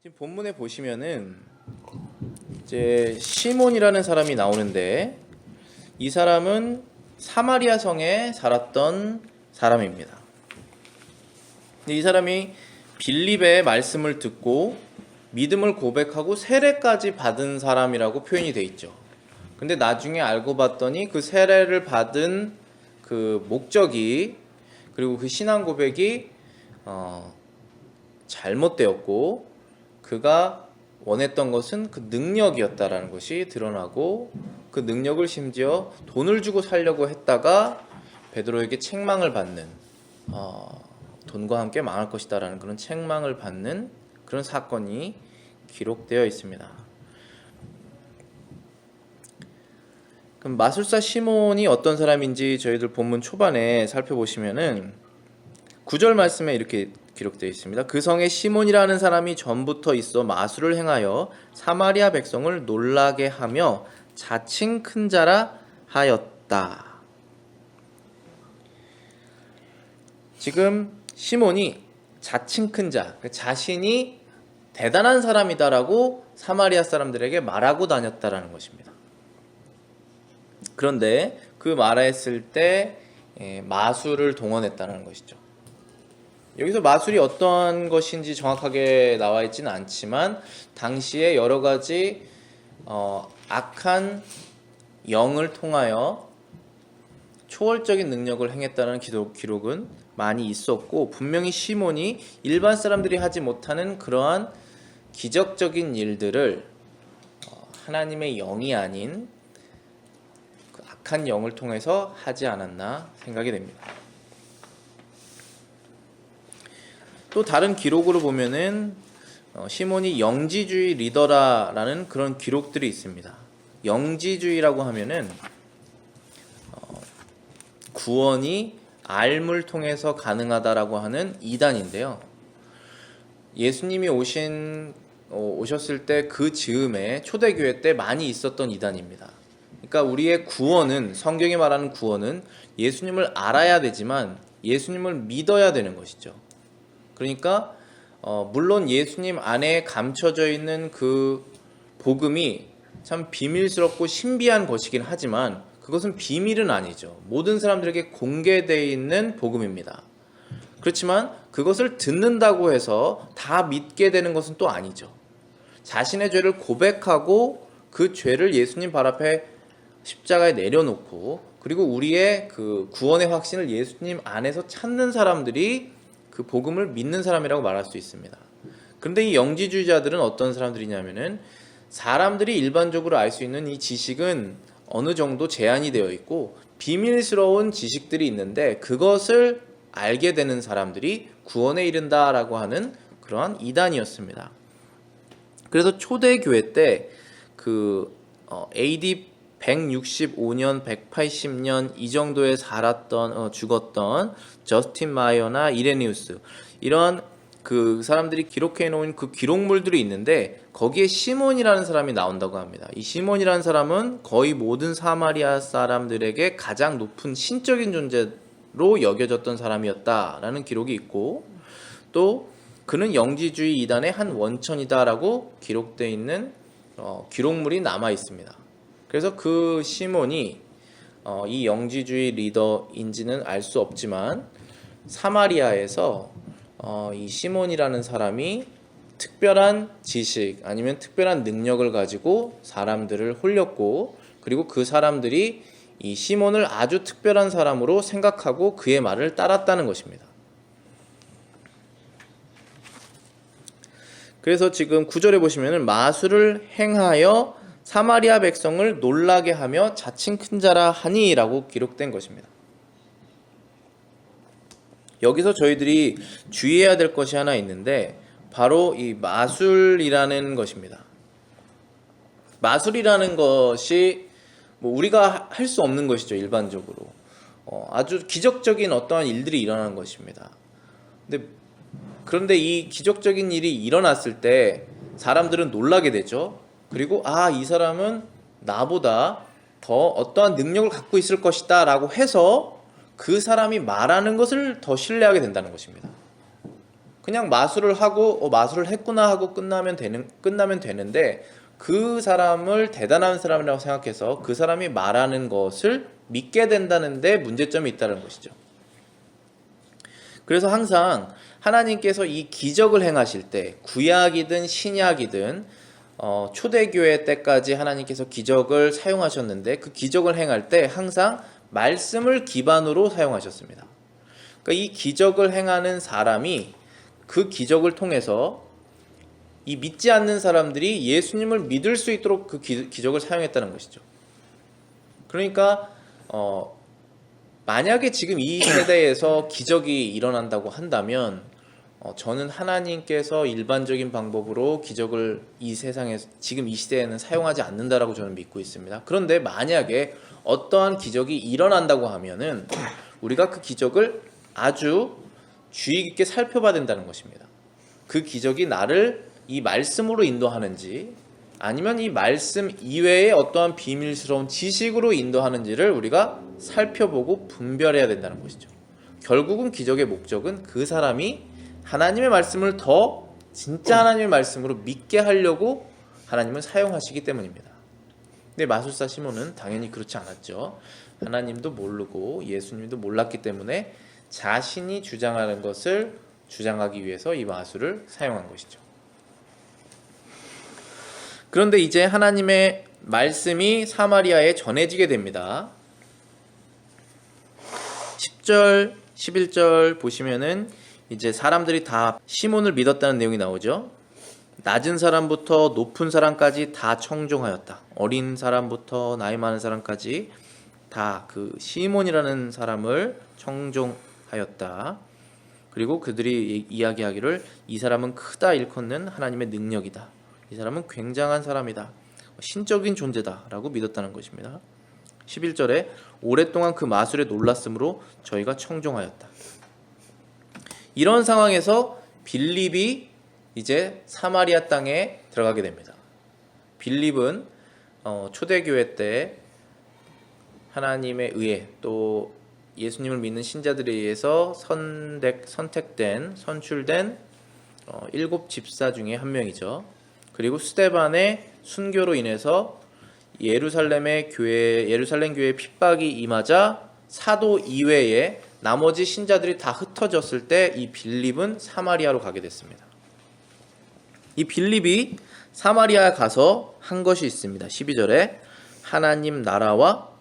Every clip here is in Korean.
지금 본문에 보시면은 이제 시몬이라는 사람이 나오는데 이 사람은 사마리아 성에 살았던 사람입니다. 이 사람이 빌립의 말씀을 듣고 믿음을 고백하고 세례까지 받은 사람이라고 표현이 돼 있죠. 근데 나중에 알고 봤더니 그 세례를 받은 그 목적이 그리고 그 신앙 고백이 잘못되었고 그가 원했던 것은 그 능력이었다라는 것이 드러나고 그 능력을 심지어 돈을 주고 살려고 했다가 베드로에게 책망을 받는 돈과 함께 망할 것이다라는 그런 책망을 받는 그런 사건이 기록되어 있습니다. 그럼 마술사 시몬이 어떤 사람인지 저희들 본문 초반에 살펴보시면은 9절 말씀에 이렇게 기록되어 있습니다. 그 성에 시몬이라는 사람이 전부터 있어 마술을 행하여 사마리아 백성을 놀라게 하며 자칭 큰 자라 하였다. 지금 시몬이 자칭 큰 자, 자신이 대단한 사람이다라고 사마리아 사람들에게 말하고 다녔다라는 것입니다. 그런데 그 말했을 때 마술을 동원했다는 것이죠. 여기서 마술이 어떤 것인지 정확하게 나와 있지는 않지만 당시에 여러 가지 악한 영을 통하여 초월적인 능력을 행했다는 기록은 많이 있었고 분명히 시몬이 일반 사람들이 하지 못하는 그러한 기적적인 일들을 하나님의 영이 아닌 그 악한 영을 통해서 하지 않았나 생각이 됩니다. 또 다른 기록으로 보면은 시몬이 영지주의 리더라라는 그런 기록들이 있습니다. 영지주의라고 하면은 구원이 알물 통해서 가능하다라고 하는 이단인데요. 예수님이 오셨을 때 그 즈음에 초대교회 때 많이 있었던 이단입니다. 그러니까 우리의 구원은 성경이 말하는 구원은 예수님을 알아야 되지만 예수님을 믿어야 되는 것이죠. 그러니까 물론 예수님 안에 감춰져 있는 그 복음이 참 비밀스럽고 신비한 것이긴 하지만 그것은 비밀은 아니죠. 모든 사람들에게 공개되어 있는 복음입니다. 그렇지만 그것을 듣는다고 해서 다 믿게 되는 것은 또 아니죠. 자신의 죄를 고백하고 그 죄를 예수님 발 앞에 십자가에 내려놓고 그리고 우리의 그 구원의 확신을 예수님 안에서 찾는 사람들이 그 복음을 믿는 사람이라고 말할 수 있습니다. 그런데 이 영지주의자들은 어떤 사람들이냐면은 사람들이 일반적으로 알 수 있는 이 지식은 어느 정도 제한이 되어 있고 비밀스러운 지식들이 있는데 그것을 알게 되는 사람들이 구원에 이른다라고 하는 그러한 이단이었습니다. 그래서 초대교회 때 그 AD 165년, 180년 이 정도에 살았던 죽었던 저스틴 마이어나 이레니우스 이런 그 사람들이 기록해 놓은 그 기록물들이 있는데 거기에 시몬이라는 사람이 나온다고 합니다. 이 시몬이라는 사람은 거의 모든 사마리아 사람들에게 가장 높은 신적인 존재로 여겨졌던 사람이었다라는 기록이 있고 또 그는 영지주의 이단의 한 원천이다라고 기록되어 있는 기록물이 남아 있습니다. 그래서 그 시몬이 이 영지주의 리더인지는 알 수 없지만 사마리아에서 이 시몬이라는 사람이 특별한 지식 아니면 특별한 능력을 가지고 사람들을 홀렸고 그리고 그 사람들이 이 시몬을 아주 특별한 사람으로 생각하고 그의 말을 따랐다는 것입니다. 그래서 지금 9절에 보시면은 마술을 행하여 사마리아 백성을 놀라게 하며 자칭 큰 자라 하니라고 기록된 것입니다. 여기서 저희들이 주의해야 될 것이 하나 있는데 바로 이 마술이라는 것입니다. 마술이라는 것이 우리가 할 수 없는 것이죠. 일반적으로 아주 기적적인 어떠한 일들이 일어나는 것입니다. 그런데 이 기적적인 일이 일어났을 때 사람들은 놀라게 되죠. 그리고 이 사람은 나보다 더 어떠한 능력을 갖고 있을 것이다 라고 해서 그 사람이 말하는 것을 더 신뢰하게 된다는 것입니다. 그냥 마술을 하고 마술을 했구나 하고 끝나면 되는데 그 사람을 대단한 사람이라고 생각해서 그 사람이 말하는 것을 믿게 된다는데 문제점이 있다는 것이죠. 그래서 항상 하나님께서 이 기적을 행하실 때 구약이든 신약이든 초대교회 때까지 하나님께서 기적을 사용하셨는데 그 기적을 행할 때 항상 말씀을 기반으로 사용하셨습니다. 그러니까 이 기적을 행하는 사람이 그 기적을 통해서 이 믿지 않는 사람들이 예수님을 믿을 수 있도록 그 기적을 사용했다는 것이죠. 그러니까 만약에 지금 이 세대에서 기적이 일어난다고 한다면 저는 하나님께서 일반적인 방법으로 기적을 이 세상에 지금 이 시대에는 사용하지 않는다라고 저는 믿고 있습니다. 그런데 만약에 어떠한 기적이 일어난다고 하면은 우리가 그 기적을 아주 주의 깊게 살펴봐야 된다는 것입니다. 그 기적이 나를 이 말씀으로 인도하는지 아니면 이 말씀 이외의 어떠한 비밀스러운 지식으로 인도하는지를 우리가 살펴보고 분별해야 된다는 것이죠. 결국은 기적의 목적은 그 사람이 하나님의 말씀을 더 진짜 하나님의 말씀으로 믿게 하려고 하나님은 사용하시기 때문입니다. 근데 마술사 시몬은 당연히 그렇지 않았죠. 하나님도 모르고 예수님도 몰랐기 때문에 자신이 주장하는 것을 주장하기 위해서 이 마술을 사용한 것이죠. 그런데 이제 하나님의 말씀이 사마리아에 전해지게 됩니다. 10절, 11절 보시면은 이제 사람들이 다 시몬을 믿었다는 내용이 나오죠. 낮은 사람부터 높은 사람까지 다 청종하였다. 어린 사람부터 나이 많은 사람까지 다 그 시몬이라는 사람을 청종하였다. 그리고 그들이 이야기하기를 이 사람은 크다 일컫는 하나님의 능력이다. 이 사람은 굉장한 사람이다. 신적인 존재다 라고 믿었다는 것입니다. 11절에 오랫동안 그 마술에 놀랐으므로 저희가 청종하였다. 이런 상황에서 빌립이 이제 사마리아 땅에 들어가게 됩니다. 빌립은 초대교회 때 하나님에 의해 또 예수님을 믿는 신자들에 의해서 선출된 7 집사 중에 한 명이죠. 그리고 스데반의 순교로 인해서 예루살렘 교회에 핍박이 임하자 사도 이외에 나머지 신자들이 다 흩어졌을 때 이 빌립은 사마리아로 가게 됐습니다. 이 빌립이 사마리아에 가서 한 것이 있습니다. 12절에 하나님 나라와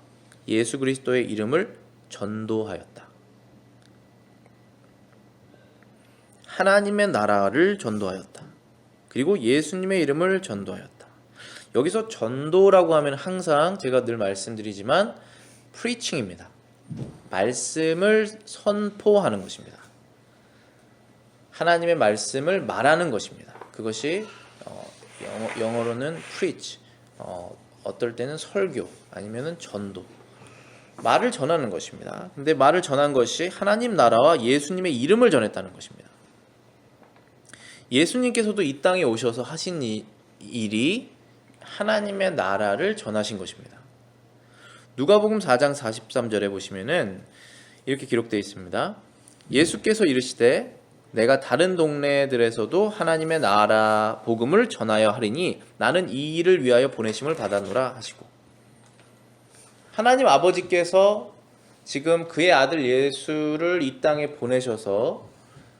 예수 그리스도의 이름을 전도하였다. 하나님의 나라를 전도하였다. 그리고 예수님의 이름을 전도하였다. 여기서 전도라고 하면 항상 제가 늘 말씀드리지만 preaching입니다. 말씀을 선포하는 것입니다. 하나님의 말씀을 말하는 것입니다. 그것이 영어로는 preach, 어떨 때는 설교, 아니면은 전도. 말을 전하는 것입니다. 근데 말을 전한 것이 하나님 나라와 예수님의 이름을 전했다는 것입니다. 예수님께서도 이 땅에 오셔서 하신 일이 하나님의 나라를 전하신 것입니다. 누가복음 4장 43절에 보시면은 이렇게 기록되어 있습니다. 예수께서 이르시되 내가 다른 동네들에서도 하나님의 나라 복음을 전하여 하리니 나는 이 일을 위하여 보내심을 받았노라 하시고, 하나님 아버지께서 지금 그의 아들 예수를 이 땅에 보내셔서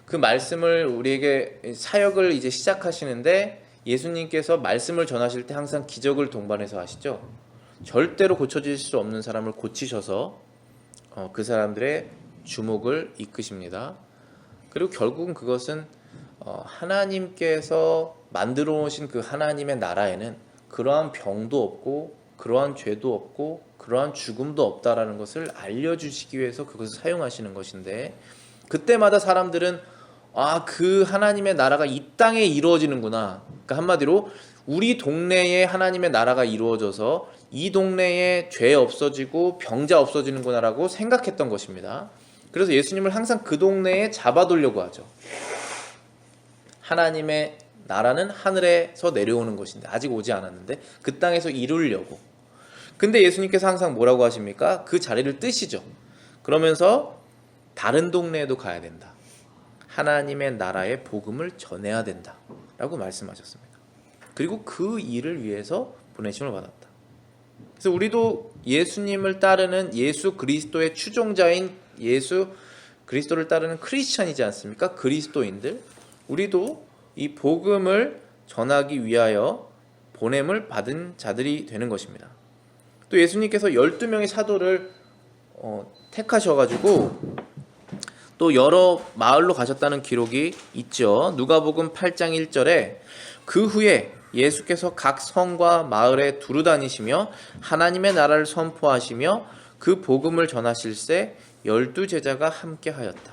그 말씀을 우리에게 사역을 이제 시작하시는데, 예수님께서 말씀을 전하실 때 항상 기적을 동반해서 하시죠. 절대로 고쳐질 수 없는 사람을 고치셔서 그 사람들의 주목을 이끄십니다. 그리고 결국은 그것은 하나님께서 만들어 오신 그 하나님의 나라에는 그러한 병도 없고 그러한 죄도 없고 그러한 죽음도 없다라는 것을 알려주시기 위해서 그것을 사용하시는 것인데, 그때마다 사람들은 그 하나님의 나라가 이 땅에 이루어지는구나. 그러니까 한마디로 우리 동네에 하나님의 나라가 이루어져서 이 동네에 죄 없어지고 병자 없어지는구나라고 생각했던 것입니다. 그래서 예수님을 항상 그 동네에 잡아두려고 하죠. 하나님의 나라는 하늘에서 내려오는 것인데 아직 오지 않았는데 그 땅에서 이루려고. 근데 예수님께서 항상 뭐라고 하십니까? 그 자리를 뜨시죠. 그러면서 다른 동네에도 가야 된다. 하나님의 나라의 복음을 전해야 된다라고 말씀하셨습니다. 그리고 그 일을 위해서 보내심을 받았다. 그래서 우리도 예수님을 따르는 예수 그리스도의 추종자인 예수 그리스도를 따르는 크리스찬이지 않습니까? 그리스도인들, 우리도 이 복음을 전하기 위하여 보냄을 받은 자들이 되는 것입니다. 또 예수님께서 12명의 사도를 택하셔가지고 또 여러 마을로 가셨다는 기록이 있죠. 누가복음 8장 1절에 그 후에 예수께서 각 성과 마을에 두루 다니시며 하나님의 나라를 선포하시며 그 복음을 전하실새 12제자가 함께 하였다.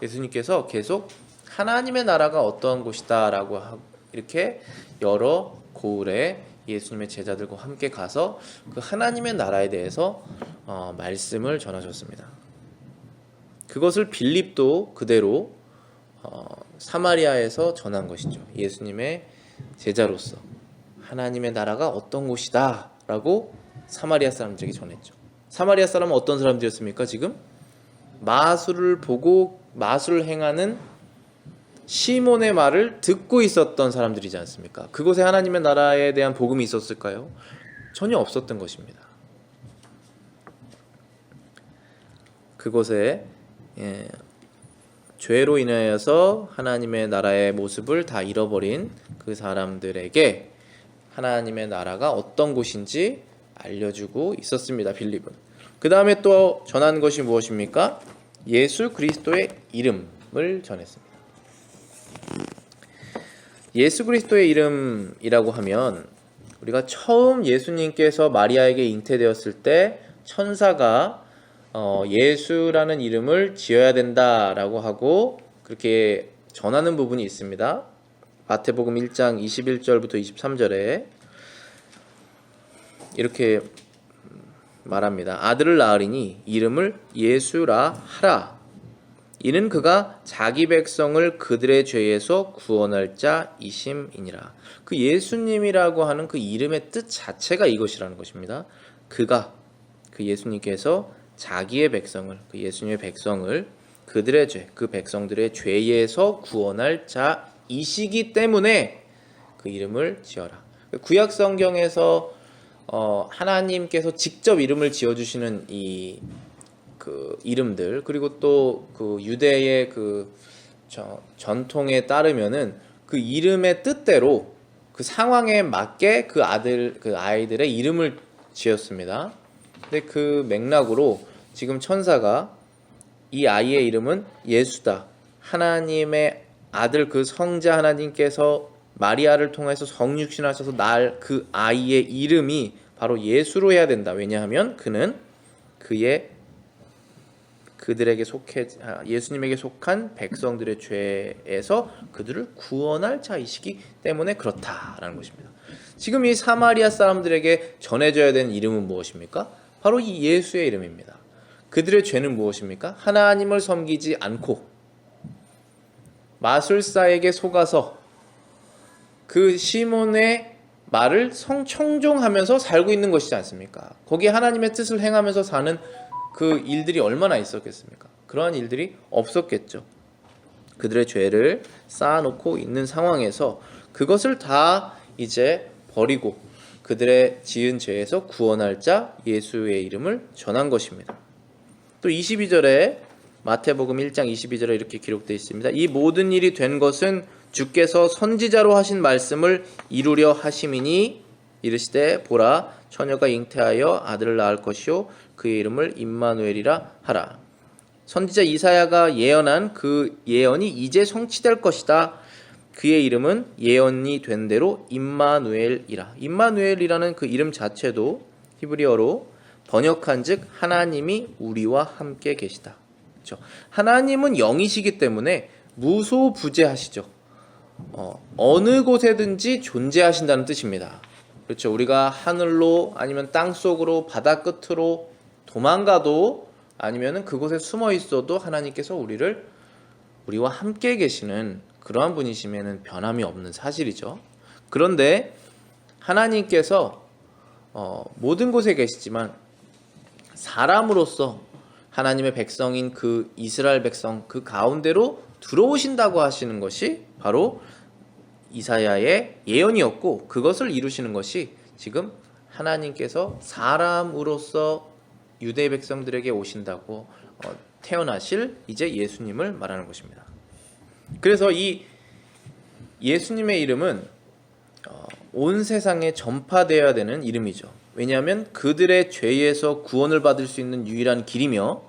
예수님께서 계속 하나님의 나라가 어떠한 곳이다 라고 이렇게 여러 고을에 예수님의 제자들과 함께 가서 그 하나님의 나라에 대해서 말씀을 전하셨습니다. 그것을 빌립도 그대로 사마리아에서 전한 것이죠. 예수님의 제자로서 하나님의 나라가 어떤 곳이다 라고 사마리아 사람들에게 전했죠. 사마리아 사람은 어떤 사람들이었습니까? 지금 마술을 보고 마술을 행하는 시몬의 말을 듣고 있었던 사람들이지 않습니까? 그곳에 하나님의 나라에 대한 복음이 있었을까요? 전혀 없었던 것입니다. 그곳에 죄로 인하여서 하나님의 나라의 모습을 다 잃어버린 그 사람들에게 하나님의 나라가 어떤 곳인지 알려주고 있었습니다. 빌립은. 그 다음에 또 전한 것이 무엇입니까? 예수 그리스도의 이름을 전했습니다. 예수 그리스도의 이름이라고 하면 우리가 처음 예수님께서 마리아에게 잉태되었을 때 천사가 예수라는 이름을 지어야 된다라고 하고 그렇게 전하는 부분이 있습니다. 마태복음 1장 21절부터 23절에 이렇게 말합니다. 아들을 낳으리니 이름을 예수라 하라. 이는 그가 자기 백성을 그들의 죄에서 구원할 자이심이니라. 그 예수님이라고 하는 그 이름의 뜻 자체가 이것이라는 것입니다. 그가, 그 예수님께서 자기의 백성을, 그 예수님의 백성을 그들의 죄, 그 백성들의 죄에서 구원할 자이시기 때문에 그 이름을 지어라. 구약 성경에서 하나님께서 직접 이름을 지어주시는 그 이름들, 그리고 또 그 유대의 그 전통에 따르면은 그 이름의 뜻대로 그 상황에 맞게 그 아이들의 이름을 지었습니다. 근데 그 맥락으로 지금 천사가 이 아이의 이름은 예수다. 하나님의 아들 그 성자 하나님께서 마리아를 통해서 성육신하셔서 날 그 아이의 이름이 바로 예수로 해야 된다. 왜냐하면 그는 예수님에게 속한 백성들의 죄에서 그들을 구원할 자이시기 때문에 그렇다라는 것입니다. 지금 이 사마리아 사람들에게 전해져야 되는 이름은 무엇입니까? 바로 이 예수의 이름입니다. 그들의 죄는 무엇입니까? 하나님을 섬기지 않고 마술사에게 속아서 그 시몬의 말을 청종하면서 살고 있는 것이지 않습니까? 거기에 하나님의 뜻을 행하면서 사는 그 일들이 얼마나 있었겠습니까? 그러한 일들이 없었겠죠. 그들의 죄를 쌓아놓고 있는 상황에서 그것을 다 이제 버리고 그들의 지은 죄에서 구원할 자 예수의 이름을 전한 것입니다. 또 22절에 마태복음 1장 22절에 이렇게 기록되어 있습니다. 이 모든 일이 된 것은 주께서 선지자로 하신 말씀을 이루려 하심이니 이르시되 보라 처녀가 잉태하여 아들을 낳을 것이요 그의 이름을 임마누엘이라 하라. 선지자 이사야가 예언한 그 예언이 이제 성취될 것이다. 그의 이름은 예언이 된 대로 임마누엘이라. 임마누엘이라는 그 이름 자체도 히브리어로 번역한즉 하나님이 우리와 함께 계시다. 그렇죠? 하나님은 영이시기 때문에 무소부재하시죠. 어느 곳에든지 존재하신다는 뜻입니다. 그렇죠. 우리가 하늘로 아니면 땅 속으로 바다 끝으로 도망가도 아니면은 그곳에 숨어 있어도 하나님께서 우리와 함께 계시는 그러한 분이시면은 변함이 없는 사실이죠. 그런데 하나님께서 모든 곳에 계시지만 사람으로서 하나님의 백성인 그 이스라엘 백성 그 가운데로 들어오신다고 하시는 것이 바로 이사야의 예언이었고, 그것을 이루시는 것이 지금 하나님께서 사람으로서 유대 백성들에게 오신다고 태어나실 이제 예수님을 말하는 것입니다. 그래서 이 예수님의 이름은 온 세상에 전파되어야 되는 이름이죠. 왜냐하면 그들의 죄에서 구원을 받을 수 있는 유일한 길이며,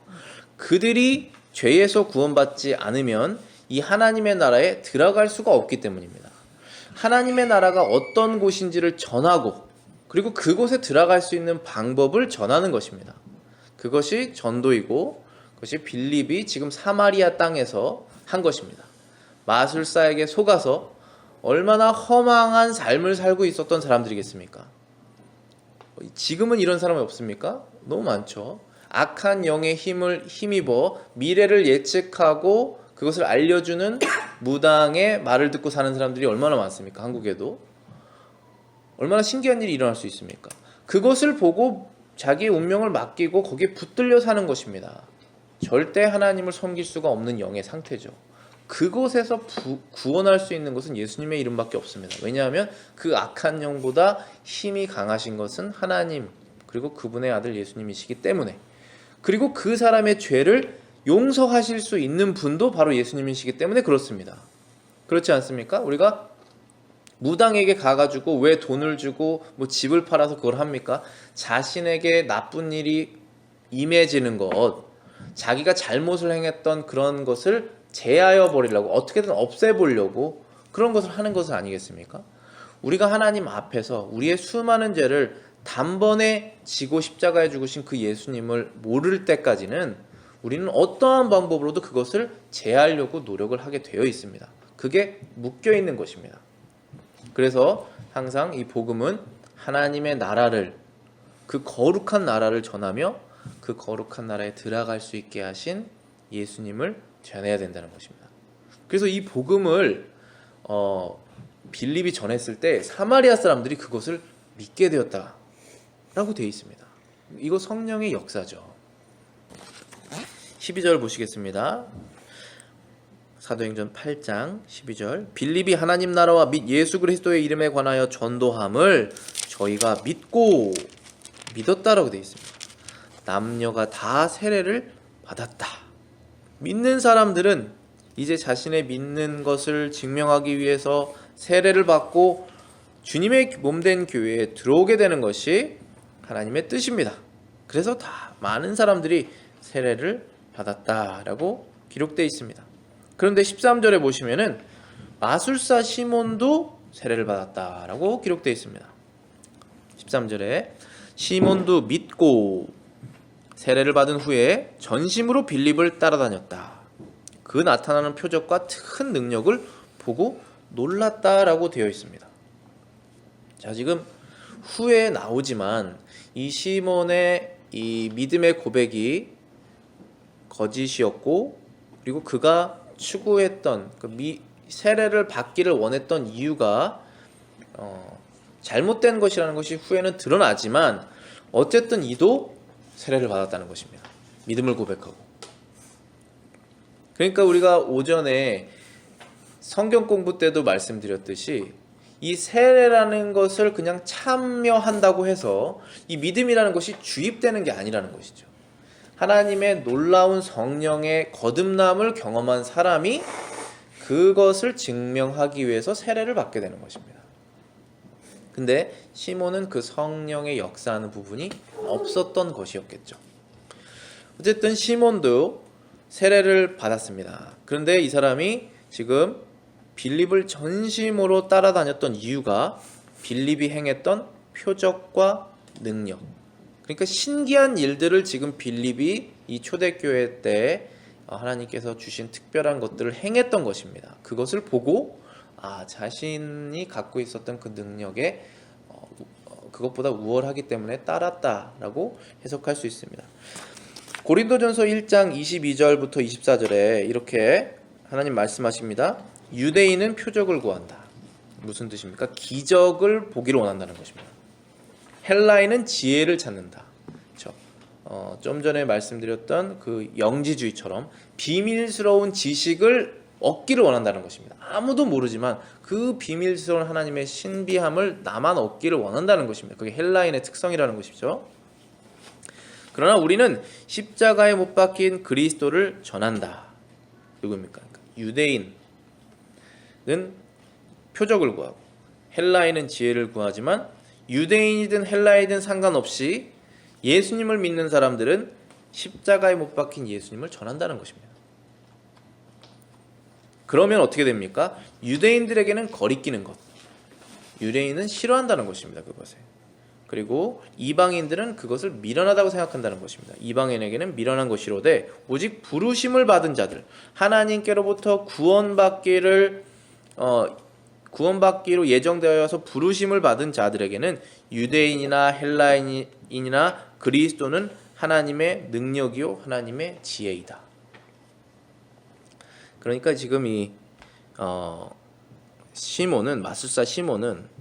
그들이 죄에서 구원받지 않으면 이 하나님의 나라에 들어갈 수가 없기 때문입니다. 하나님의 나라가 어떤 곳인지를 전하고, 그리고 그곳에 들어갈 수 있는 방법을 전하는 것입니다. 그것이 전도이고, 그것이 빌립이 지금 사마리아 땅에서 한 것입니다. 마술사에게 속아서 얼마나 허망한 삶을 살고 있었던 사람들이겠습니까? 지금은 이런 사람이 없습니까? 너무 많죠. 악한 영의 힘입어 미래를 예측하고 그것을 알려주는 무당의 말을 듣고 사는 사람들이 얼마나 많습니까? 한국에도. 얼마나 신기한 일이 일어날 수 있습니까? 그것을 보고 자기의 운명을 맡기고 거기에 붙들려 사는 것입니다. 절대 하나님을 섬길 수가 없는 영의 상태죠. 그곳에서 구원할 수 있는 것은 예수님의 이름밖에 없습니다. 왜냐하면 그 악한 영보다 힘이 강하신 것은 하나님, 그리고 그분의 아들 예수님이시기 때문에, 그리고 그 사람의 죄를 용서하실 수 있는 분도 바로 예수님이시기 때문에 그렇습니다. 그렇지 않습니까? 우리가 무당에게 가가지고 왜 돈을 주고 뭐 집을 팔아서 그걸 합니까? 자신에게 나쁜 일이 임해지는 것, 자기가 잘못을 행했던 그런 것을 제하여 버리려고, 어떻게든 없애보려고 그런 것을 하는 것은 아니겠습니까? 우리가 하나님 앞에서 우리의 수많은 죄를 단번에 지고 십자가에 죽으신 그 예수님을 모를 때까지는 우리는 어떠한 방법으로도 그것을 제하려고 노력을 하게 되어 있습니다. 그게 묶여 있는 것입니다. 그래서 항상 이 복음은 하나님의 나라를, 그 거룩한 나라를 전하며 그 거룩한 나라에 들어갈 수 있게 하신 예수님을 전해야 된다는 것입니다. 그래서 이 복음을 빌립이 전했을 때 사마리아 사람들이 그것을 믿게 되었다라고 되어 있습니다. 이거 성령의 역사죠. 12절 보시겠습니다. 사도행전 8장 12절. 빌립이 하나님 나라와 및 예수 그리스도의 이름에 관하여 전도함을 저희가 믿었다라고 되어 있습니다. 남녀가 다 세례를 받았다. 믿는 사람들은 이제 자신의 믿는 것을 증명하기 위해서 세례를 받고 주님의 몸된 교회에 들어오게 되는 것이 하나님의 뜻입니다. 그래서 다 많은 사람들이 세례를 받았다라고 기록되어 있습니다. 그런데 13절에 보시면은 마술사 시몬도 세례를 받았다라고 기록되어 있습니다. 13절에 시몬도 믿고 세례를 받은 후에 전심으로 빌립을 따라다녔다. 그 나타나는 표적과 큰 능력을 보고 놀랐다라고 되어 있습니다. 자, 지금 후에 나오지만 이 시몬의 이 믿음의 고백이 거짓이었고, 그리고 그가 추구했던 세례를 받기를 원했던 이유가 잘못된 것이라는 것이 후에는 드러나지만, 어쨌든 이도 세례를 받았다는 것입니다. 믿음을 고백하고. 그러니까 우리가 오전에 성경 공부 때도 말씀드렸듯이 이 세례라는 것을 그냥 참여한다고 해서 이 믿음이라는 것이 주입되는 게 아니라는 것이죠. 하나님의 놀라운 성령의 거듭남을 경험한 사람이 그것을 증명하기 위해서 세례를 받게 되는 것입니다. 근데 시몬은 그 성령의 역사하는 부분이 없었던 것이었겠죠. 어쨌든 시몬도 세례를 받았습니다. 그런데 이 사람이 지금 빌립을 전심으로 따라다녔던 이유가 빌립이 행했던 표적과 능력, 그러니까 신기한 일들을 지금 빌립이 이 초대교회 때 하나님께서 주신 특별한 것들을 행했던 것입니다. 그것을 보고 자신이 갖고 있었던 그 능력에 그것보다 우월하기 때문에 따랐다라고 해석할 수 있습니다. 고린도전서 1장 22절부터 24절에 이렇게 하나님 말씀하십니다. 유대인은 표적을 구한다. 무슨 뜻입니까? 기적을 보기를 원한다는 것입니다. 헬라인은 지혜를 찾는다. 그렇죠? 좀 전에 말씀드렸던 그 영지주의처럼 비밀스러운 지식을 얻기를 원한다는 것입니다. 아무도 모르지만 그 비밀스러운 하나님의 신비함을 나만 얻기를 원한다는 것입니다. 그게 헬라인의 특성이라는 것이죠. 그러나 우리는 십자가에 못 박힌 그리스도를 전한다. 누구입니까? 유대인은 표적을 구하고 헬라인은 지혜를 구하지만 유대인이든 헬라인이든 상관없이 예수님을 믿는 사람들은 십자가에 못 박힌 예수님을 전한다는 것입니다. 그러면 어떻게 됩니까? 유대인들에게는 거리끼는 것, 유대인은 싫어한다는 것입니다. 그것에. 그리고 이방인들은 그것을 미련하다고 생각한다는 것입니다. 이방인에게는 미련한 것이로되 오직 부르심을 받은 자들, 하나님께로부터 구원받기로 예정되어서 부르심을 받은 자들에게는 유대인이나 헬라인이나 그리스도는 하나님의 능력이요 하나님의 지혜이다. 그러니까 지금 이 시몬은, 마술사 시몬은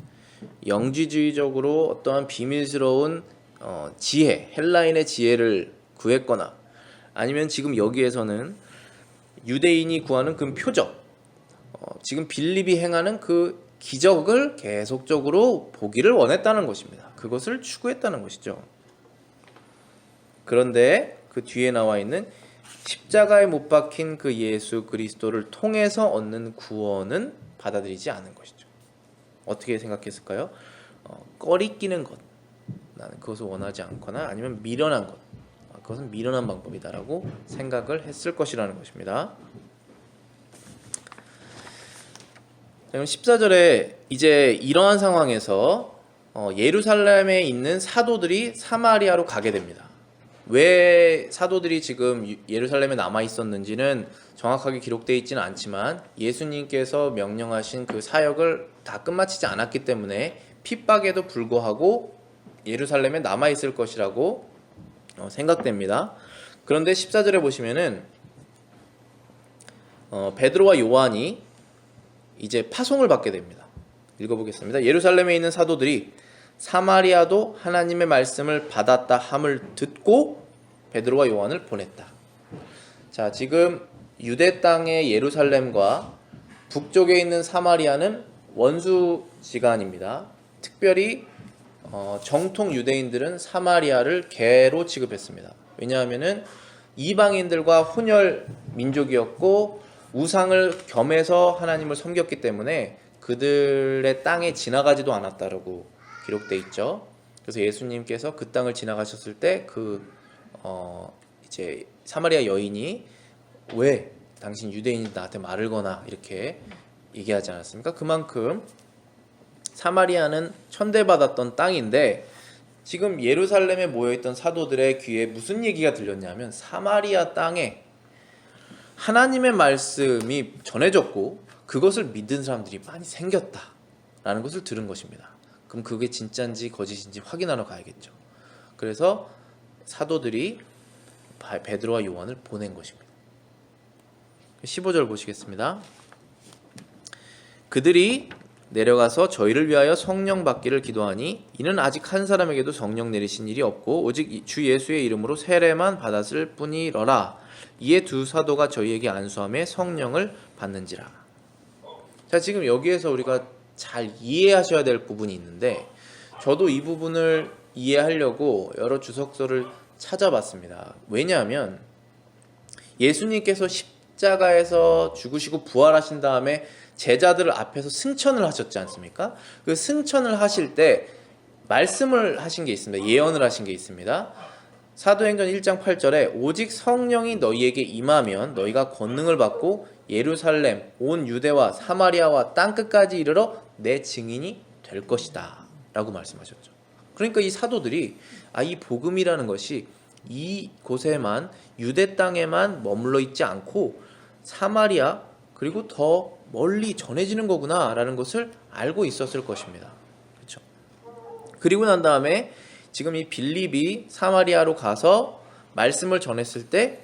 영지주의적으로 어떠한 비밀스러운 지혜, 헬라인의 지혜를 구했거나 아니면 지금 여기에서는 유대인이 구하는 그 표적, 지금 빌립이 행하는 그 기적을 계속적으로 보기를 원했다는 것입니다. 그것을 추구했다는 것이죠. 그런데 그 뒤에 나와 있는 십자가에 못 박힌 그 예수 그리스도를 통해서 얻는 구원은 받아들이지 않은 것이죠. 어떻게 생각했을까요? 꺼리끼는 것, 나는 그것을 원하지 않거나 아니면 미련한 것, 그것은 미련한 방법이다라고 생각을 했을 것이라는 것입니다. 그럼 14절에 이제 이러한 상황에서 예루살렘에 있는 사도들이 사마리아로 가게 됩니다. 왜 사도들이 지금 예루살렘에 남아 있었는지는 정확하게 기록되어 있지는 않지만 예수님께서 명령하신 그 사역을 다 끝마치지 않았기 때문에 핍박에도 불구하고 예루살렘에 남아 있을 것이라고 생각됩니다. 그런데 14절에 보시면은 베드로와 요한이 이제 파송을 받게 됩니다. 읽어보겠습니다. 예루살렘에 있는 사도들이 사마리아도 하나님의 말씀을 받았다 함을 듣고 베드로와 요한을 보냈다. 자, 지금 유대 땅의 예루살렘과 북쪽에 있는 사마리아는 원수지간입니다. 특별히 정통 유대인들은 사마리아를 개로 취급했습니다. 왜냐하면은 이방인들과 혼혈 민족이었고 우상을 겸해서 하나님을 섬겼기 때문에 그들의 땅에 지나가지도 않았다라고 기록돼 있죠. 그래서 예수님께서 그 땅을 지나가셨을 때 이제 사마리아 여인이 왜 당신 유대인이 나한테 말을 거나 이렇게 얘기하지 않았습니까? 그만큼 사마리아는 천대받았던 땅인데 지금 예루살렘에 모여있던 사도들의 귀에 무슨 얘기가 들렸냐면 사마리아 땅에 하나님의 말씀이 전해졌고 그것을 믿은 사람들이 많이 생겼다라는 것을 들은 것입니다. 그럼 그게 진짜인지 거짓인지 확인하러 가야겠죠. 그래서 사도들이 베드로와 요한을 보낸 것입니다. 15절 보시겠습니다. 그들이 내려가서 저희를 위하여 성령 받기를 기도하니 이는 아직 한 사람에게도 성령 내리신 일이 없고 오직 주 예수의 이름으로 세례만 받았을 뿐이러라. 이에 두 사도가 저희에게 안수함에 성령을 받는지라. 자, 지금 여기에서 우리가 잘 이해하셔야 될 부분이 있는데 저도 이 부분을 이해하려고 여러 주석서를 찾아봤습니다. 왜냐하면 예수님께서 십자가에서 죽으시고 부활하신 다음에 제자들 앞에서 승천을 하셨지 않습니까? 그 승천을 하실 때 말씀을 하신 게 있습니다. 예언을 하신 게 있습니다. 사도행전 1장 8절에 오직 성령이 너희에게 임하면 너희가 권능을 받고 예루살렘, 온 유대와 사마리아와 땅끝까지 이르러 내 증인이 될 것이다 라고 말씀하셨죠. 그러니까 이 사도들이 이 복음이라는 것이 이 곳에만 유대 땅에만 머물러 있지 않고 사마리아 그리고 더 멀리 전해지는 거구나 라는 것을 알고 있었을 것입니다. 그렇죠? 그리고 난 다음에 지금 이 빌립이 사마리아로 가서 말씀을 전했을 때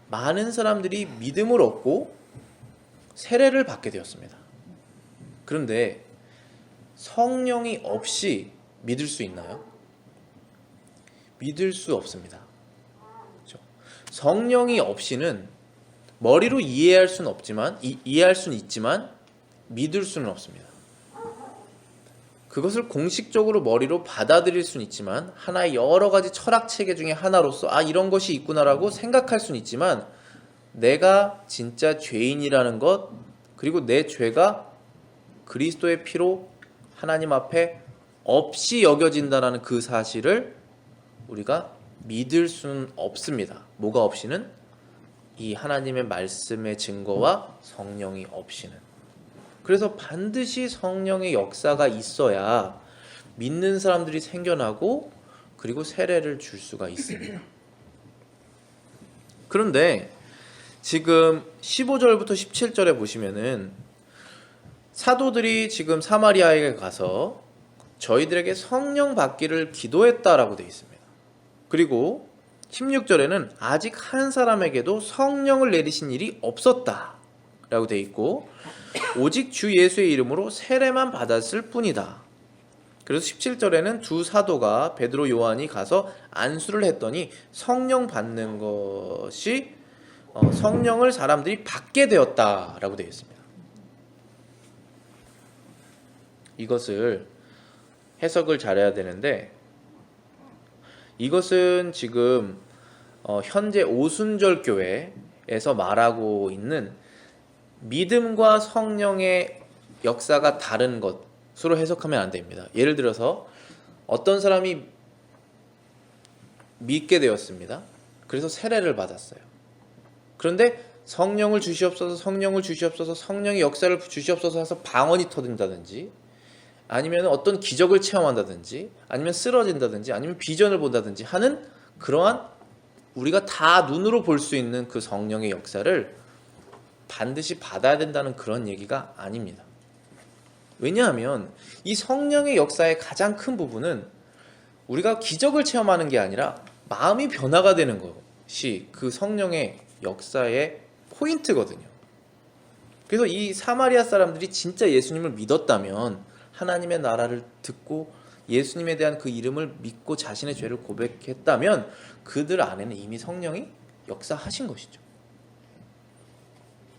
많은 사람들이 믿음을 얻고 세례를 받게 되었습니다. 그런데 성령이 없이 믿을 수 있나요? 믿을 수 없습니다. 그렇죠? 성령이 없이는 머리로 이해할 수는 없지만 이해할 수는 있지만 믿을 수는 없습니다. 그것을 공식적으로 머리로 받아들일 수는 있지만 하나의 여러 가지 철학 체계 중에 하나로서 이런 것이 있구나라고 생각할 수는 있지만 내가 진짜 죄인이라는 것, 그리고 내 죄가 그리스도의 피로 하나님 앞에 없이 여겨진다는 그 사실을 우리가 믿을 수는 없습니다. 뭐가 없이는? 이 하나님의 말씀의 증거와 성령이 없이는. 그래서 반드시 성령의 역사가 있어야 믿는 사람들이 생겨나고 그리고 세례를 줄 수가 있습니다. 그런데 지금 15절부터 17절에 보시면은 사도들이 지금 사마리아에 가서 저희들에게 성령 받기를 기도했다라고 되어 있습니다. 그리고 16절에는 아직 한 사람에게도 성령을 내리신 일이 없었다라고 되어 있고 오직 주 예수의 이름으로 세례만 받았을 뿐이다. 그래서 17절에는 두 사도가 베드로 요한이 가서 안수를 했더니 성령 받는 것이 성령을 사람들이 받게 되었다라고 되어 있습니다. 이것을 해석을 잘해야 되는데 이것은 지금 현재 오순절 교회에서 말하고 있는 믿음과 성령의 역사가 다른 것으로 해석하면 안 됩니다. 예를 들어서 어떤 사람이 믿게 되었습니다. 그래서 세례를 받았어요. 그런데 성령을 주시옵소서, 성령을 주시옵소서, 성령의 역사를 주시옵소서 해서 방언이 터진다든지 아니면 어떤 기적을 체험한다든지 아니면 쓰러진다든지 아니면 비전을 본다든지 하는 그러한 우리가 다 눈으로 볼 수 있는 그 성령의 역사를 반드시 받아야 된다는 그런 얘기가 아닙니다. 왜냐하면 이 성령의 역사의 가장 큰 부분은 우리가 기적을 체험하는 게 아니라 마음이 변화가 되는 것이 그 성령의 역사의 포인트거든요. 그래서 이 사마리아 사람들이 진짜 예수님을 믿었다면 하나님의 나라를 듣고 예수님에 대한 그 이름을 믿고 자신의 죄를 고백했다면 그들 안에는 이미 성령이 역사하신 것이죠.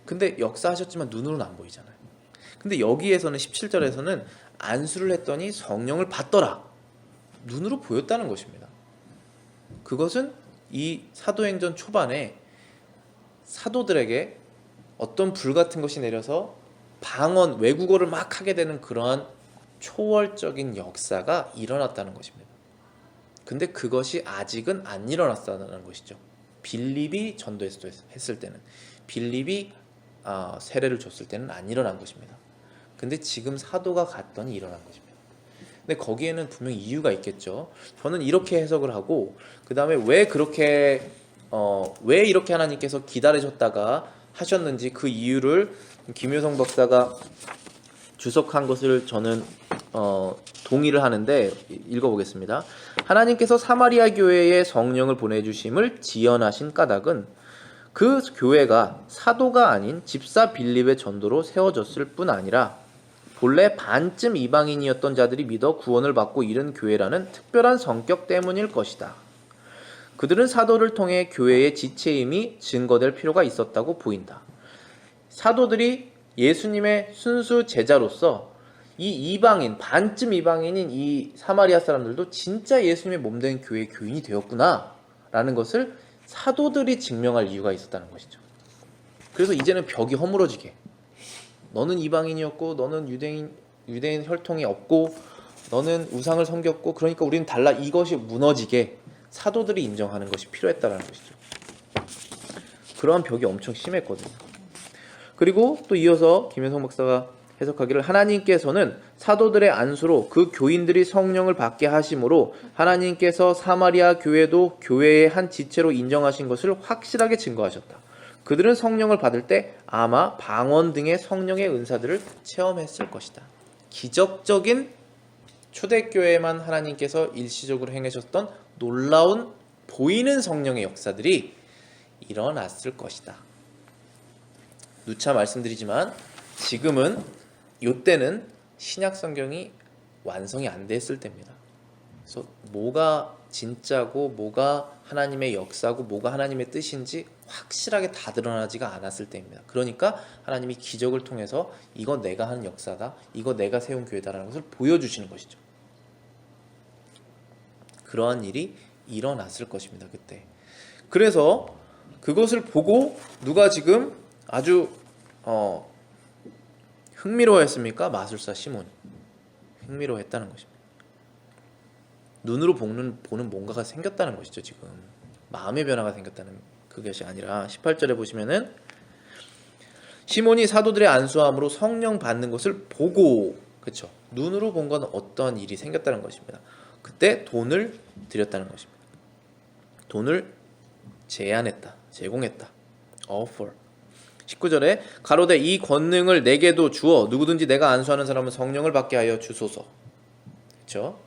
근데 역사하셨지만 눈으로는 안 보이잖아요. 근데 여기에서는 17절에서는 안수를 했더니 성령을 받더라. 눈으로 보였다는 것입니다. 그것은 이 사도행전 초반에 사도들에게 어떤 불 같은 것이 내려서 방언, 외국어를 막 하게 되는 그러한 초월적인 역사가 일어났다는 것입니다. 근데 그것이 아직은 안 일어났다는 것이죠. 빌립이 전도했을 때는, 빌립이 세례를 줬을 때는 안 일어난 것입니다. 근데 지금 사도가 갔더니 일어난 것입니다. 근데 거기에는 분명히 이유가 있겠죠. 저는 이렇게 해석을 하고 그 다음에 왜 이렇게 하나님께서 기다리셨다가 하셨는지 그 이유를 김효성 박사가 주석한 것을 저는 동의를 하는데 읽어보겠습니다. 하나님께서 사마리아 교회에 성령을 보내주심을 지연하신 까닭은 그 교회가 사도가 아닌 집사 빌립의 전도로 세워졌을 뿐 아니라 본래 반쯤 이방인이었던 자들이 믿어 구원을 받고 이른 교회라는 특별한 성격 때문일 것이다. 그들은 사도를 통해 교회의 지체임이 증거될 필요가 있었다고 보인다. 사도들이 예수님의 순수 제자로서 이 이방인, 반쯤 이방인인 이 사마리아 사람들도 진짜 예수님의 몸된 교회의 교인이 되었구나 라는 것을 사도들이 증명할 이유가 있었다는 것이죠. 그래서 이제는 벽이 허물어지게, 너는 이방인이었고 너는 유대인 혈통이 없고 너는 우상을 섬겼고 그러니까 우리는 달라, 이것이 무너지게 사도들이 인정하는 것이 필요했다는 것이죠. 그러한 벽이 엄청 심했거든요. 그리고 또 이어서 김현성 박사가 해석하기를 하나님께서는 사도들의 안수로 그 교인들이 성령을 받게 하심으로 하나님께서 사마리아 교회도 교회의 한 지체로 인정하신 것을 확실하게 증거하셨다. 그들은 성령을 받을 때 아마 방언 등의 성령의 은사들을 체험했을 것이다. 기적적인 초대교회에만 하나님께서 일시적으로 행하셨던 놀라운 보이는 성령의 역사들이 일어났을 것이다. 누차 말씀드리지만 지금은 이때는 신약 성경이 완성이 안 됐을 때입니다. 그래서 뭐가 진짜고 뭐가 하나님의 역사고 뭐가 하나님의 뜻인지 확실하게 다 드러나지가 않았을 때입니다. 그러니까 하나님이 기적을 통해서 이거 내가 하는 역사다, 이거 내가 세운 교회다라는 것을 보여주시는 것이죠. 그러한 일이 일어났을 것입니다. 그때. 그래서 그것을 보고 누가 지금 아주 흥미로워했습니까? 마술사 시몬이 흥미로워했다는 것입니다. 눈으로 보는 뭔가가 생겼다는 것이죠. 지금 마음의 변화가 생겼다는 그것이 아니라 18절에 보시면은 시몬이 사도들의 안수함으로 성령 받는 것을 보고, 그렇죠? 눈으로 본 건 어떤 일이 생겼다는 것입니다. 그때 돈을 드렸다는 것입니다. 돈을 제공했다. offer. 19절에 가로되 이 권능을 내게도 주어 누구든지 내가 안수하는 사람은 성령을 받게 하여 주소서. 그렇죠?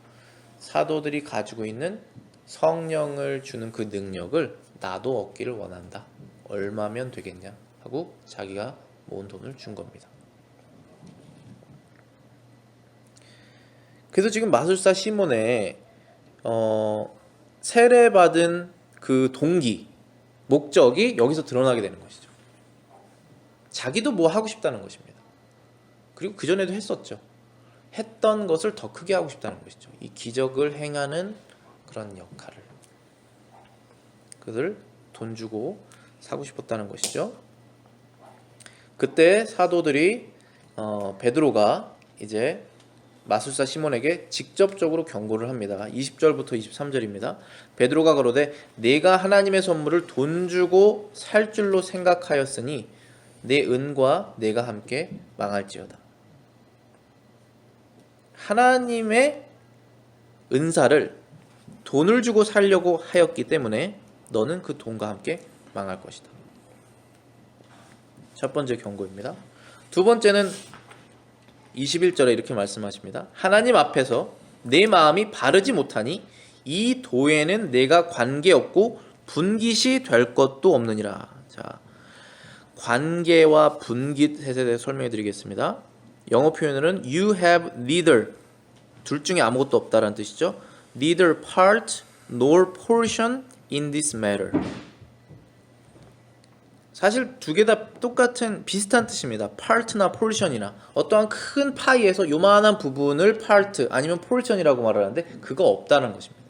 사도들이 가지고 있는 성령을 주는 그 능력을 나도 얻기를 원한다. 얼마면 되겠냐 하고 자기가 모은 돈을 준 겁니다. 그래서 지금 마술사 시몬의 세례받은 그 동기, 목적이 여기서 드러나게 되는 것이죠. 자기도 뭐 하고 싶다는 것입니다. 그리고 그전에도 했었죠. 했던 것을 더 크게 하고 싶다는 것이죠. 이 기적을 행하는 그런 역할을. 그들 돈 주고 사고 싶었다는 것이죠. 그때 사도들이 베드로가 이제 마술사 시몬에게 직접적으로 경고를 합니다. 20절부터 23절입니다. 베드로가 가로되 내가 하나님의 선물을 돈 주고 살 줄로 생각하였으니 내 은과 내가 함께 망할지어다. 하나님의 은사를 돈을 주고 살려고 하였기 때문에 너는 그 돈과 함께 망할 것이다. 첫 번째 경고입니다. 두 번째는 21절에 이렇게 말씀하십니다. 하나님 앞에서 내 마음이 바르지 못하니 이 도에는 내가 관계없고 분깃이 될 것도 없느니라. 자, 관계와 분깃에 대해서 설명해 드리겠습니다. 영어 표현으로는 you have neither, 둘 중에 아무것도 없다라는 뜻이죠. neither part nor portion in this matter. 사실 두 개 다 똑같은 비슷한 뜻입니다. part나 portion이나 어떠한 큰 파이에서 요만한 부분을 part 아니면 portion이라고 말하는데 그거 없다는 것입니다.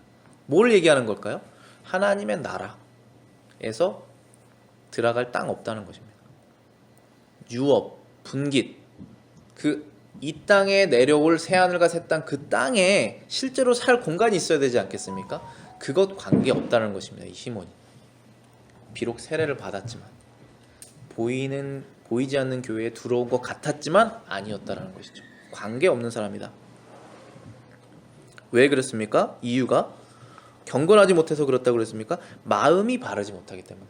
뭘 얘기하는 걸까요? 하나님의 나라에서 들어갈 땅 없다는 것입니다. 유업, 분깃, 이 땅에 내려올 새하늘과 새 땅, 그 땅에 실제로 살 공간이 있어야 되지 않겠습니까? 그것 관계 없다는 것입니다. 이 시몬이 비록 세례를 받았지만 보이지 않는 교회에 들어온 것 같았지만 아니었다라는 것이죠. 관계 없는 사람이다. 왜 그렇습니까? 이유가 경건하지 못해서 그렇다고 그랬습니까? 마음이 바르지 못하기 때문에.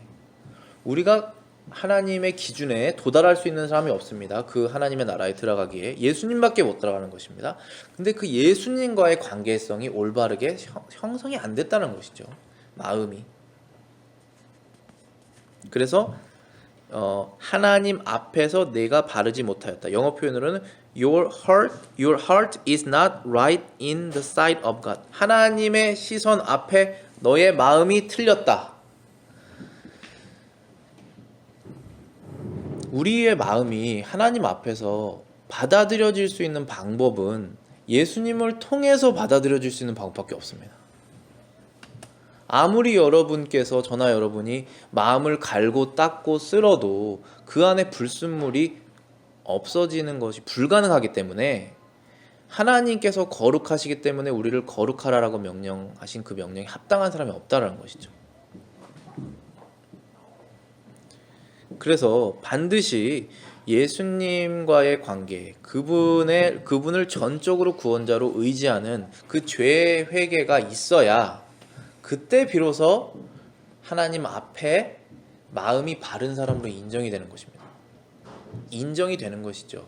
우리가 하나님의 기준에 도달할 수 있는 사람이 없습니다. 그 하나님의 나라에 들어가기에 예수님밖에 못 들어가는 것입니다. 근데 그 예수님과의 관계성이 올바르게 형성이 안 됐다는 것이죠. 마음이. 그래서 하나님 앞에서 내가 바르지 못하였다. 영어 표현으로는 your heart is not right in the sight of God. 하나님의 시선 앞에 너의 마음이 틀렸다. 우리의 마음이 하나님 앞에서 받아들여질 수 있는 방법은 예수님을 통해서 받아들여질 수 있는 방법밖에 없습니다. 아무리 여러분께서 저나 여러분이 마음을 갈고 닦고 쓸어도 그 안에 불순물이 없어지는 것이 불가능하기 때문에 하나님께서 거룩하시기 때문에 우리를 거룩하라라고 명령하신 그 명령에 합당한 사람이 없다라는 것이죠. 그래서 반드시 예수님과의 관계, 그분을 전적으로 구원자로 의지하는 그 죄 회개가 있어야 그때 비로소 하나님 앞에 마음이 바른 사람으로 인정이 되는 것입니다. 인정이 되는 것이죠.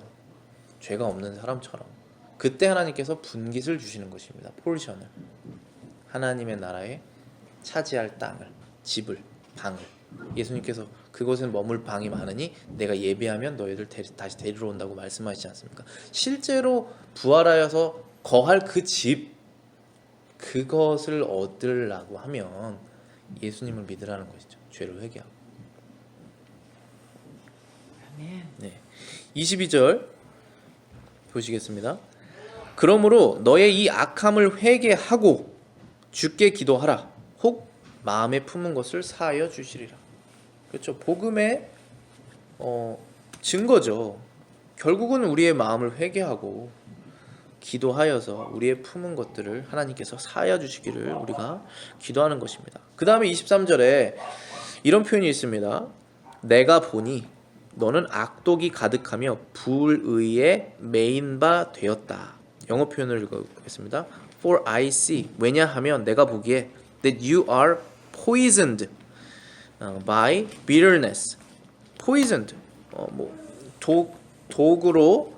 죄가 없는 사람처럼. 그때 하나님께서 분깃을 주시는 것입니다. 포르션을. 하나님의 나라에 차지할 땅을, 집을, 방을. 예수님께서 그곳엔 머물 방이 많으니 내가 예배하면 너희들 다시 데리러 온다고 말씀하시지 않습니까? 실제로 부활하여서 거할 그 집, 그것을 얻으려고 하면 예수님을 믿으라는 것이죠. 죄를 회개하고. 아멘. 네. 22절 보시겠습니다. 그러므로 너의 이 악함을 회개하고 주께 기도하라. 혹 마음에 품은 것을 사하여 주시리라. 그렇죠. 복음의 증거죠. 결국은 우리의 마음을 회개하고 기도하여서 우리의 품은 것들을 하나님께서 사하여 주시기를 우리가 기도하는 것입니다. 그 다음에 23절에 이런 표현이 있습니다. 내가 보니 너는 악독이 가득하며 불의에 메인 바 되었다. 영어 표현을 읽어보겠습니다. For I see. 왜냐하면 내가 보기에 that you are poisoned by bitterness. poisoned. 독으로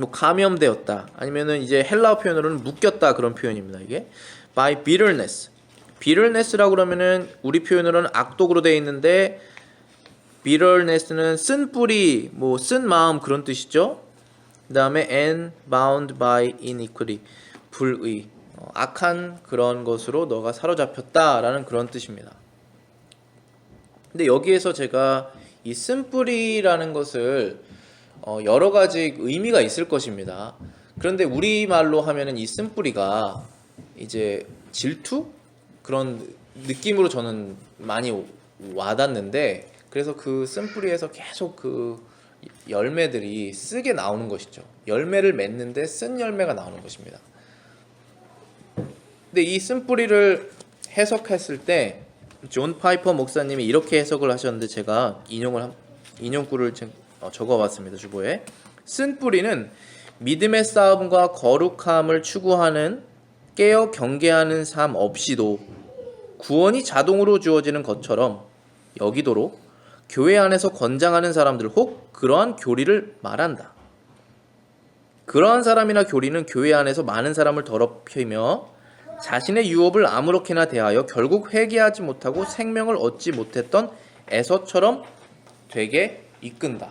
감염되었다. 아니면은 이제 헬라어 표현으로는 묶였다 그런 표현입니다. 이게 by bitterness. bitterness라고 그러면은 우리 표현으로는 악독으로 되어 있는데 bitterness는 쓴 뿌리, 쓴 마음 그런 뜻이죠. 그 다음에 and bound by iniquity, 불의, 악한 그런 것으로 너가 사로잡혔다라는 그런 뜻입니다. 근데 여기에서 제가 이 쓴뿌리라는 것을 여러 가지 의미가 있을 것입니다. 그런데 우리말로 하면은 이 쓴뿌리가 이제 질투? 그런 느낌으로 저는 많이 와닿는데, 그래서 그 쓴뿌리에서 계속 그 열매들이 쓰게 나오는 것이죠. 열매를 맺는데 쓴 열매가 나오는 것입니다. 근데 이 쓴뿌리를 해석했을 때 존 파이퍼 목사님이 이렇게 해석을 하셨는데 제가 인용구를 적어봤습니다. 주보에 쓴 뿌리는 믿음의 싸움과 거룩함을 추구하는 깨어 경계하는 삶 없이도 구원이 자동으로 주어지는 것처럼 여기도록 교회 안에서 권장하는 사람들 혹 그러한 교리를 말한다. 그러한 사람이나 교리는 교회 안에서 많은 사람을 더럽히며 자신의 유업을 아무렇게나 대하여 결국 회개하지 못하고 생명을 얻지 못했던 에서처럼 되게 이끈다.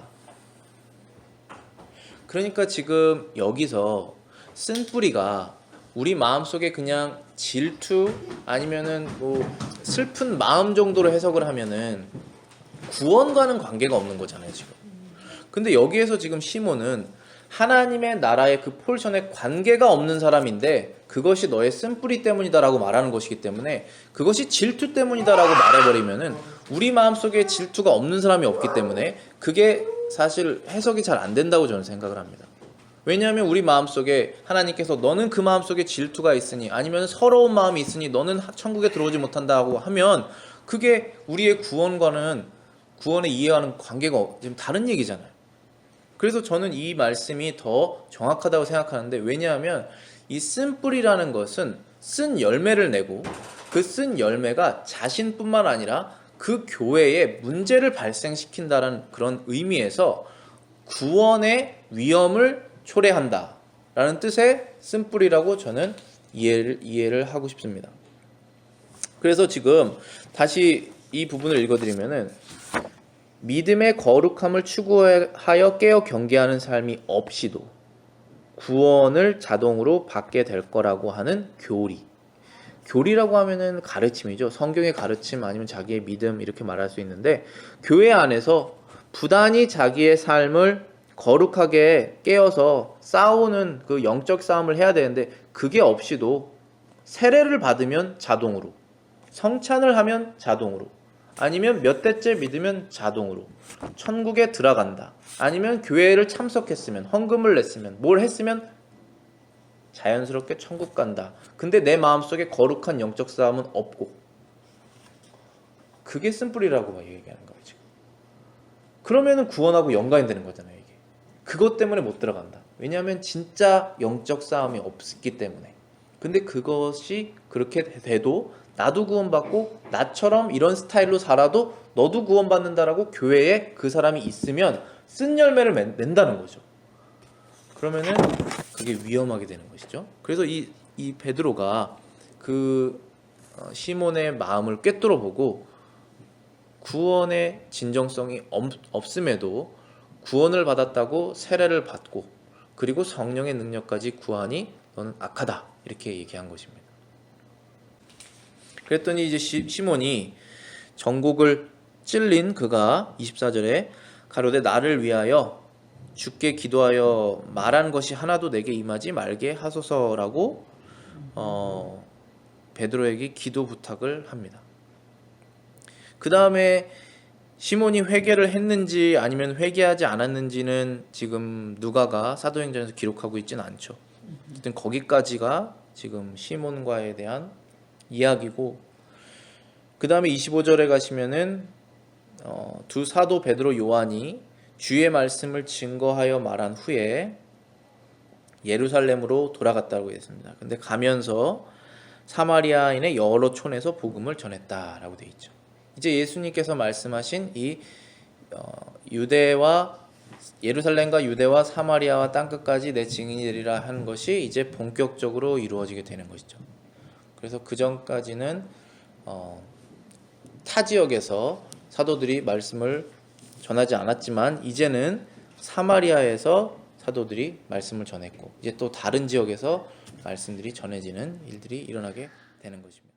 그러니까 지금 여기서 쓴 뿌리가 우리 마음속에 그냥 질투 아니면은 슬픈 마음 정도로 해석을 하면은 구원과는 관계가 없는 거잖아요, 지금. 근데 여기에서 지금 시몬은 하나님의 나라의 그 폴션에 관계가 없는 사람인데 그것이 너의 쓴뿌리 때문이다라고 말하는 것이기 때문에 그것이 질투 때문이다라고 말해버리면은 우리 마음속에 질투가 없는 사람이 없기 때문에 그게 사실 해석이 잘 안 된다고 저는 생각을 합니다. 왜냐하면 우리 마음속에 하나님께서 너는 그 마음속에 질투가 있으니 아니면 서러운 마음이 있으니 너는 천국에 들어오지 못한다고 하면 그게 우리의 구원과는 구원에 이해하는 관계가 지금 다른 얘기잖아요. 그래서 저는 이 말씀이 더 정확하다고 생각하는데, 왜냐하면 이 쓴뿌리라는 것은 쓴 열매를 내고 그 쓴 열매가 자신뿐만 아니라 그 교회에 문제를 발생시킨다는 그런 의미에서 구원의 위험을 초래한다라는 뜻의 쓴뿌리라고 저는 이해를 하고 싶습니다. 그래서 지금 다시 이 부분을 읽어드리면은 믿음의 거룩함을 추구하여 깨어 경계하는 삶이 없이도 구원을 자동으로 받게 될 거라고 하는 교리라고 하면은 가르침이죠. 성경의 가르침 아니면 자기의 믿음 이렇게 말할 수 있는데, 교회 안에서 부단히 자기의 삶을 거룩하게 깨어서 싸우는 그 영적 싸움을 해야 되는데 그게 없이도 세례를 받으면 자동으로, 성찬을 하면 자동으로, 아니면 몇 대째 믿으면 자동으로 천국에 들어간다, 아니면 교회를 참석했으면 헌금을 냈으면 뭘 했으면 자연스럽게 천국 간다. 근데 내 마음속에 거룩한 영적 싸움은 없고, 그게 쓴뿌리라고 얘기하는 거예요 지금. 그러면은 구원하고 연관이 되는 거잖아요 이게. 그것 때문에 못 들어간다. 왜냐하면 진짜 영적 싸움이 없기 때문에. 근데 그것이 그렇게 돼도 나도 구원받고 나처럼 이런 스타일로 살아도 너도 구원받는다라고 교회에 그 사람이 있으면 쓴 열매를 낸다는 거죠. 그러면은 그게 위험하게 되는 것이죠. 그래서 이 베드로가 그 시몬의 마음을 꿰뚫어 보고 구원의 진정성이 없음에도 구원을 받았다고 세례를 받고 그리고 성령의 능력까지 구하니 너는 악하다 이렇게 얘기한 것입니다. 그랬더니 이제 시몬이 전곡을 찔린 그가 24절에 가로되 나를 위하여 주께 기도하여 말한 것이 하나도 내게 임하지 말게 하소서라고 베드로에게 기도 부탁을 합니다. 그 다음에 시몬이 회개를 했는지 아니면 회개하지 않았는지는 지금 누가가 사도행전에서 기록하고 있지는 않죠. 어쨌든 거기까지가 지금 시몬과에 대한 이야기고, 그 다음에 25절에 가시면은 두 사도 베드로 요한이 주의 말씀을 증거하여 말한 후에 예루살렘으로 돌아갔다고 했습니다. 근데 가면서 사마리아인의 여러 촌에서 복음을 전했다라고 되어 있죠. 이제 예수님께서 말씀하신 이 예루살렘과 유대와 사마리아와 땅끝까지 내 증인이 되리라 하는 것이 이제 본격적으로 이루어지게 되는 것이죠. 그래서 그 전까지는 타 지역에서 사도들이 말씀을 전하지 않았지만 이제는 사마리아에서 사도들이 말씀을 전했고, 이제 또 다른 지역에서 말씀들이 전해지는 일들이 일어나게 되는 것입니다.